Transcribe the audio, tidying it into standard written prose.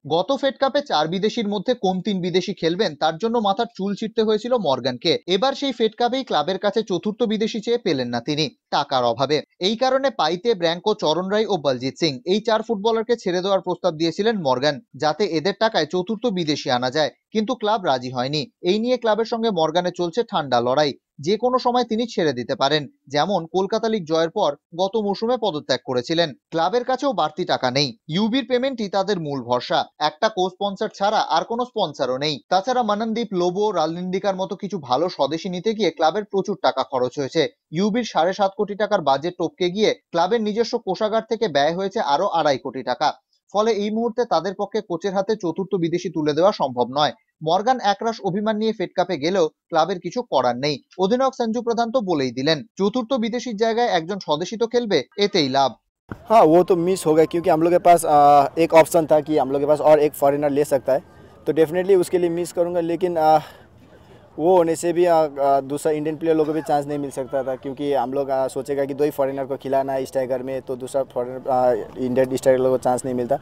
গত ফেড কাপে 4 বিদেশির মধ্যে কোন 3 বিদেশি খেলবেন তার জন্য মাথার চুল ছিঁড়তে হয়েছিল মর্গানকে। এবার সেই ফেড কাপেই ক্লাবের কাছে চতুর্থ বিদেশি চেয়ে পেলেন না তিনি, টাকার অভাবে। এই কারণে পাইতে, ব্র্যাঙ্কো, চরণ রায় ও বলজিৎ সিং এই 4 ফুটবলারকে ছেড়ে দেওয়ার প্রস্তাব দিয়েছিলেন মর্গান, যাতে এদের টাকায় চতুর্থ বিদেশি আনা যায়। কিন্তু ক্লাব রাজি হয়নি। এই নিয়ে ক্লাবের সঙ্গে মর্গানের চলছে ঠান্ডা লড়াই। যে কোনো সময় তিনি ছেড়ে দিতে পারেন, যেমন কলকাতা লিগ জয়ের পর গত মৌসুমে পদত্যাগ করেছিলেন। ক্লাবের কাছেও বাড়তি টাকা নেই। ইউবির পেমেন্টই তাদের মূল ভরসা। একটা কো স্পন্সর ছাড়া আর কোনো স্পন্সরও নেই। তাছাড়া মননদীপ, লোবো, রালনিন্দিকার মতো কিছু ভালো স্বদেশি নিতে গিয়ে ক্লাবের প্রচুর টাকা খরচ হয়েছে। ইউবির 7.5 কোটি টাকার বাজেট টপকে গিয়ে ক্লাবের নিজস্ব কোষাগার থেকে ব্যয় হয়েছে আরো 2.5 কোটি টাকা। ফলে এই মুহূর্তে তাদের পক্ষে কোচের হাতে চতুর্থ বিদেশি তুলে দেওয়া সম্ভব নয়। মর্গান একরাশ অভিমান নিয়ে ফেড কাপে গেলেও ক্লাবের কিছু করার নেই। অধিনায়ক সঞ্জু প্রধান তো বলেই দিলেন, চতুর্থ বিদেশির জায়গায় একজন স্বদেশি তো খেলবে, এতেই লাভ। हाँ वो तो मिस हो गया क्योंकि हम लोग के पास एक ऑप्शन था कि हम लोग के पास और एक फॉरेनर ले सकता है, तो डेफिनेटली उसके लिए मिस करूँगा। लेकिन वो होने से भी दूसरा इंडियन प्लेयर लोगों को भी चांस नहीं मिल सकता था, क्योंकि हम लोग सोचेगा कि दो ही फॉरेनर को खिलाना है स्ट्राइकर में, तो दूसरा फॉरेनर इंडियन स्ट्राइकर लोगों को चांस नहीं मिलता।